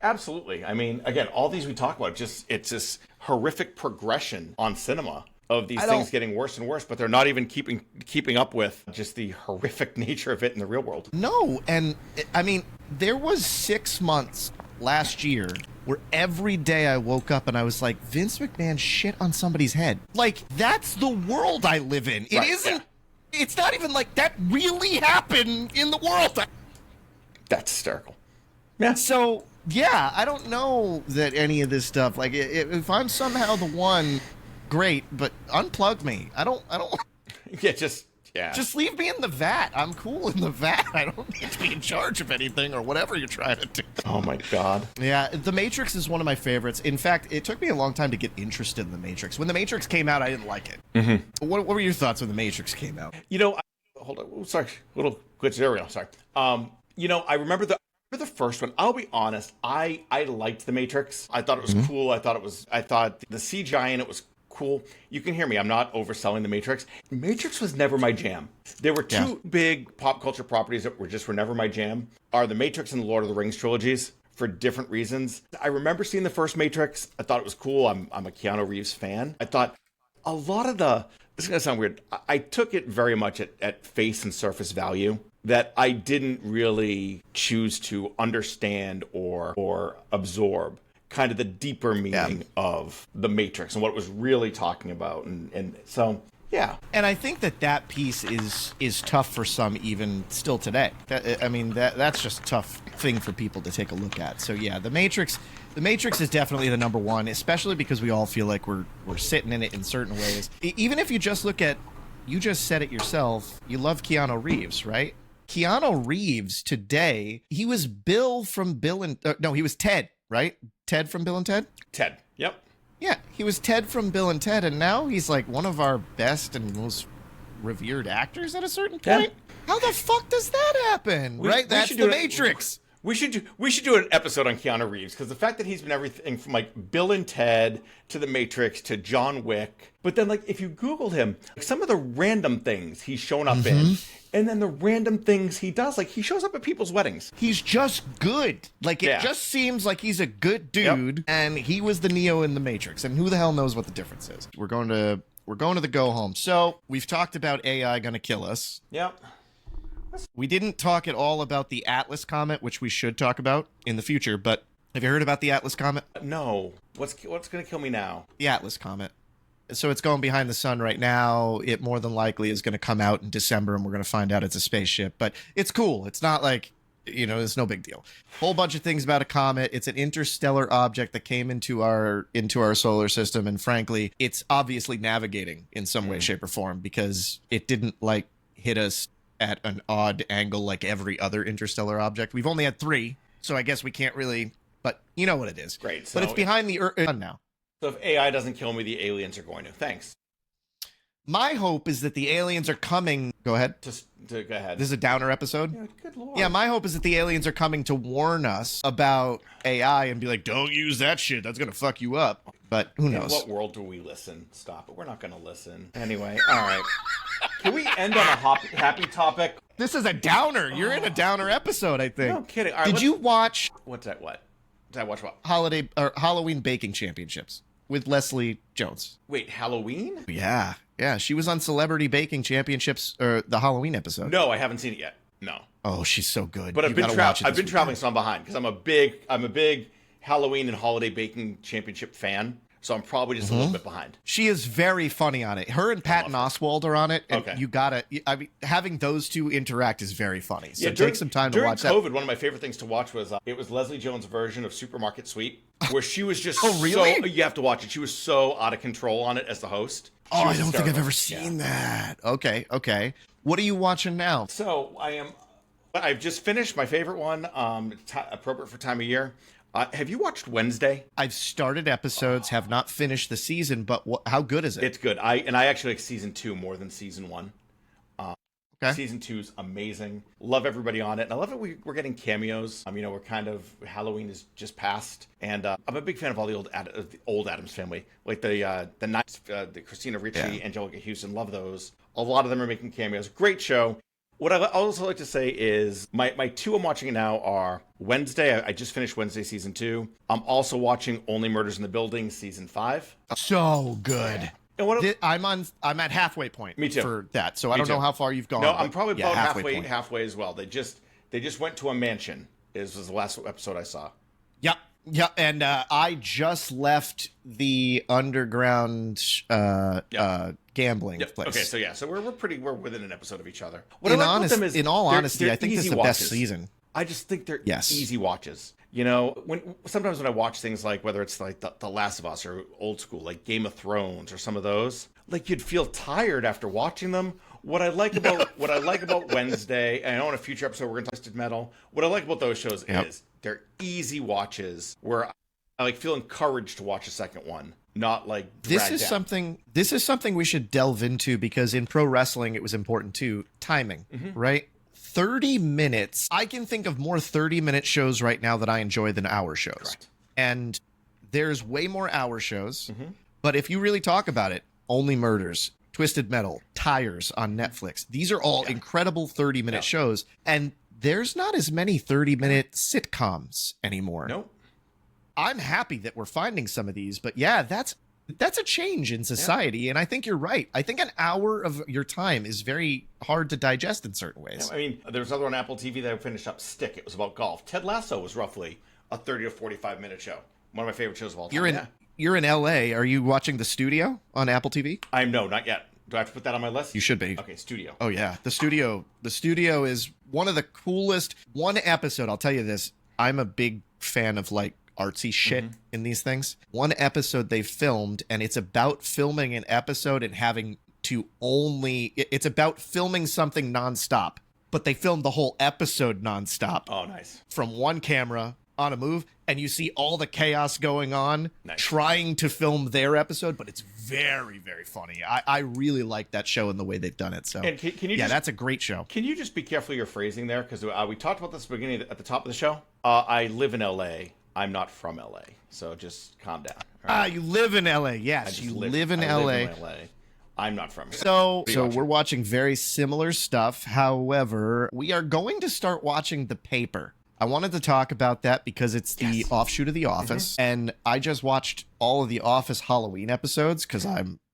Absolutely. I mean, again, all these we talk about, it's this horrific progression on cinema of these things getting worse and worse, but they're not even keeping up with just the horrific nature of it in the real world. No, and I mean, there was 6 months last year where every day I woke up and I was like, Vince McMahon shit on somebody's head. Like, that's the world I live in. It isn't... Yeah. It's not even like that really happened in the world. That's hysterical. Yeah. So... yeah, I don't know that any of this stuff, like, if I'm somehow the one, great, but unplug me. I don't. Just leave me in the vat. I'm cool in the vat. I don't need to be in charge of anything or whatever you're trying to do. Oh my God. Yeah, The Matrix is one of my favorites. In fact, it took me a long time to get interested in The Matrix. When The Matrix came out, I didn't like it. Mm-hmm. What were your thoughts when The Matrix came out? Hold on. Oh, sorry. Little glitch. There we go. Sorry. I remember the first one. I'll be honest, I liked The Matrix. I thought it was cool. I thought the CGI in it was cool. You can hear me. I'm not overselling The Matrix. Matrix was never my jam. There were two big pop culture properties that were never my jam. Are The Matrix and the Lord of the Rings trilogies, for different reasons. I remember seeing the first Matrix. I thought it was cool. I'm a Keanu Reeves fan. I thought a lot of this is going to sound weird. I took it very much at face and surface value, that I didn't really choose to understand or absorb kind of the deeper meaning of The Matrix and what it was really talking about. And so, yeah. And I think that piece is tough for some even still today. That's just a tough thing for people to take a look at. So yeah, The Matrix is definitely the number one, especially because we all feel like we're sitting in it in certain ways. Even if you just look at, you just said it yourself, you love Keanu Reeves, right? Keanu Reeves today, he was Bill from Bill and... he was Ted, right? Ted from Bill and Ted? Ted, yep. Yeah, he was Ted from Bill and Ted, and now he's like one of our best and most revered actors at a certain point. Yeah. How the fuck does that happen? That's The Matrix. We should do an episode on Keanu Reeves, because the fact that he's been everything from like Bill and Ted to The Matrix to John Wick, but then like if you Googled him, some of the random things he's shown up in, and then the random things he does, like he shows up at people's weddings. He's just good. Like it just seems like he's a good dude, and he was the Neo in The Matrix, and who the hell knows what the difference is? We're going to the go home. So we've talked about AI gonna kill us. Yep. We didn't talk at all about the Atlas comet, which we should talk about in the future, but have you heard about the Atlas comet? No. What's going to kill me now? The Atlas comet. So it's going behind the sun right now. It more than likely is going to come out in December, and we're going to find out it's a spaceship. But it's cool. It's not like, it's no big deal. Whole bunch of things about a comet. It's an interstellar object that came into our solar system, and frankly, it's obviously navigating in some way, shape, or form, because it didn't hit us at an odd angle like every other interstellar object. We've only had 3, so I guess we can't really, but you know what it is. Great. So, but it's behind the Earth now. So if AI doesn't kill me, the aliens are going to. Thanks. My hope is that the aliens are coming. Go ahead. Go ahead. This is a downer episode? Yeah, good Lord. Yeah, my hope is that the aliens are coming to warn us about AI and be like, don't use that shit. That's going to fuck you up. But who knows? In what world do we listen? Stop it. We're not going to listen. Anyway, all right. Can we end on a happy topic? This is a downer. You're in a downer episode, I think. No kidding. All right, Did you watch... What's that? What? Did I watch what? Halloween Baking Championships with Leslie Jones. Wait, Halloween? Yeah. Yeah, she was on Celebrity Baking Championships, or the Halloween episode. No, I haven't seen it yet. No. Oh, she's so good. But I've been traveling, so I'm behind, because I'm a big Halloween and holiday baking championship fan. so I'm probably just a little bit behind. She is very funny on it. Her and Patton Oswalt are on it. And Okay. you gotta, I mean, having those two interact is very funny. So Yeah, take some time to watch during COVID, that. one of my favorite things to watch was it was Leslie Jones' version of Supermarket Sweep, where she was just Oh, really? so, you have to watch it. She was so out of control on it as the host. Oh, She I was don't think I've hysterical. ever seen that. Okay. What are you watching now? So I've just finished my favorite one, appropriate for time of year. Have you watched Wednesday? I've started episodes, have not finished the season, but how good is it? It's good. I actually like season 2 more than season 1. Okay. Season 2's amazing. Love everybody on it, and I love that we're getting cameos. We're kind of Halloween is just past, and I'm a big fan of all the old Addams Family, like the Christina Ricci, Angelica Houston. Love those. A lot of them are making cameos. Great show. What I also like to say is my two I'm watching now are Wednesday. I just finished Wednesday season 2. I'm also watching Only Murders in the Building season 5. So good. And what I'm at halfway point. Me too. For that, so I don't know how far you've gone. No, but I'm probably yeah, about point. halfway as well. They just went to a mansion. Was the last episode I saw. Yep, and I just left the underground gambling place. Okay, so we're within an episode of each other. In all honesty, I think this is the best season. I just think they're Yes. easy watches. Sometimes when I watch things like whether it's like the Last of Us or old school like Game of Thrones or some of those, like you'd feel tired after watching them. What I like about Wednesday, and I know in a future episode we're going to talk Twisted Metal. What I like about those shows is they're easy watches where I like feel encouraged to watch a second one, not like This is something we should delve into because in pro wrestling it was important too. Timing, right? 30 minutes. I can think of more 30-minute shows right now that I enjoy than hour shows. Correct. And there's way more hour shows. But if you really talk about it, Only Murders, Twisted Metal, Tires on Netflix. These are all incredible 30-minute shows. And there's not as many 30-minute sitcoms anymore. Nope. I'm happy that we're finding some of these, but yeah, that's a change in society, and I think you're right. I think an hour of your time is very hard to digest in certain ways. I mean, there's another on Apple TV that I finished up, Stick. It was about golf. Ted Lasso was roughly a 30 to 45-minute show. One of my favorite shows of all time. You're in LA. Are you watching The Studio on Apple TV? No, not yet. Do I have to put that on my list? You should be. Okay, Studio. Oh yeah, The Studio. The Studio is one of the coolest. One episode, I'll tell you this. I'm a big fan of like artsy shit in these things. One episode they filmed, and it's about filming an episode and having to it's about filming something nonstop, but they filmed the whole episode nonstop. Oh, nice. From one camera on a move, and you see all the chaos going on Nice. trying to film their episode, but it's very, very funny. I really like that show and the way they've done it. So And can you that's a great show. Can you just be careful of your phrasing there? Because we talked about this at the top of the show. I live in LA. I'm not from LA, so just calm down. all right? You live in LA. Yes, you live in I LA. live in LA. I'm not from here. So you watching? we're watching very similar stuff. However, we are going to start watching The Paper. I wanted to talk about that because it's the offshoot of The Office, and I just watched all of The Office Halloween episodes because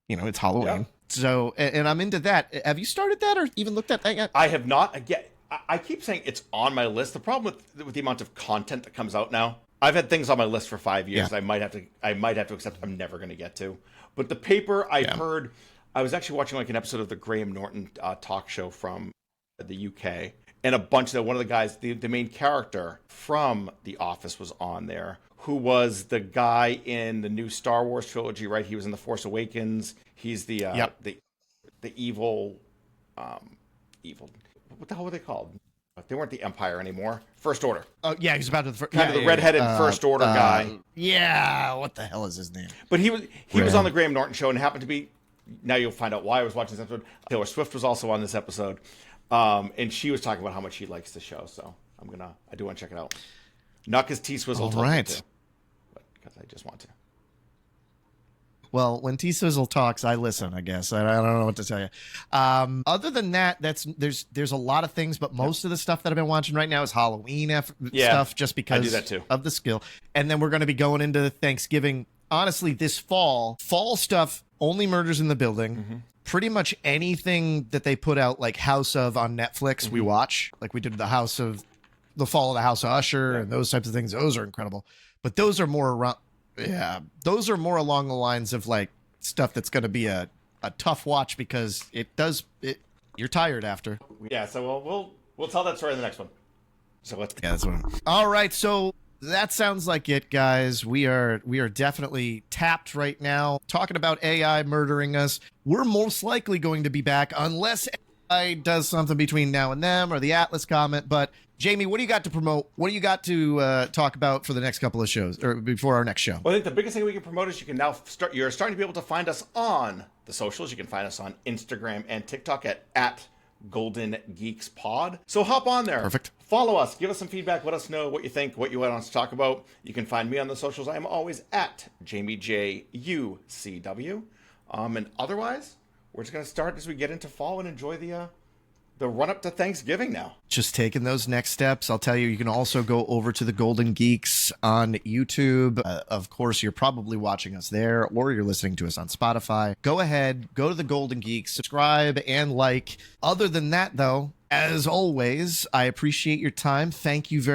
it's Halloween. Yeah. So, and I'm into that. Have you started that or even looked at that yet? I have not. Again, I keep saying it's on my list. The problem with the amount of content that comes out now, I've had things on my list for 5 years. Yeah. I might have to accept I'm never going to get to. But The Paper, I've heard. I was actually watching like an episode of the Graham Norton talk show from the UK, and a bunch of one of the guys, the main character from The Office was on there, who was the guy in the new Star Wars trilogy. Right, he was in The Force Awakens. He's the evil. What the hell were they called? They weren't the Empire anymore. First Order. Oh yeah, he's about to The redheaded First Order guy. Yeah, what the hell is his name? But he was on the Graham Norton show and happened to be. Now you'll find out why I was watching this episode. Taylor Swift was also on this episode, and she was talking about how much she likes the show. So I do want to check it out. Not because T Swizzle told me to, but because I just want to. Well, when T Swizzle talks, I listen. I guess I don't know what to tell you. Other than that, there's a lot of things, but most of the stuff that I've been watching right now is Halloween stuff, just because I do that too. of the skill. And then we're going to be going into Thanksgiving. Honestly, this fall stuff. Only Murders in the Building. Pretty much anything that they put out, like House of on Netflix, we watch. Like we did the Fall of the House of Usher and those types of things. Those are incredible. But those are more around Yeah, those are more along the lines of like stuff that's going to be a tough watch because you're tired after. Yeah, so we'll tell that story in the next one. So let's. Yeah, that's one. All right, so that sounds like it, guys. We are definitely tapped right now. Talking about AI murdering us. We're most likely going to be back unless AI does something between now and then, or the Atlas comment. But Jamie, what do you got to promote? What do you got to talk about for the next couple of shows, or before our next show? Well, I think the biggest thing we can promote is you can now you're starting to be able to find us on the socials. You can find us on Instagram and TikTok at Golden Geeks Pod. So hop on there. Perfect. Follow us. Give us some feedback. Let us know what you think, what you want us to talk about. You can find me on the socials. I am always at JamieJUCW. And otherwise, we're just going to start as we get into fall and enjoy the run up to Thanksgiving now. Just taking those next steps. I'll tell you, you can also go over to the Golden Geeks on YouTube. Of course, you're probably watching us there, or you're listening to us on Spotify. Go ahead, go to the Golden Geeks, subscribe and like. Other than that, though, as always, I appreciate your time. Thank you very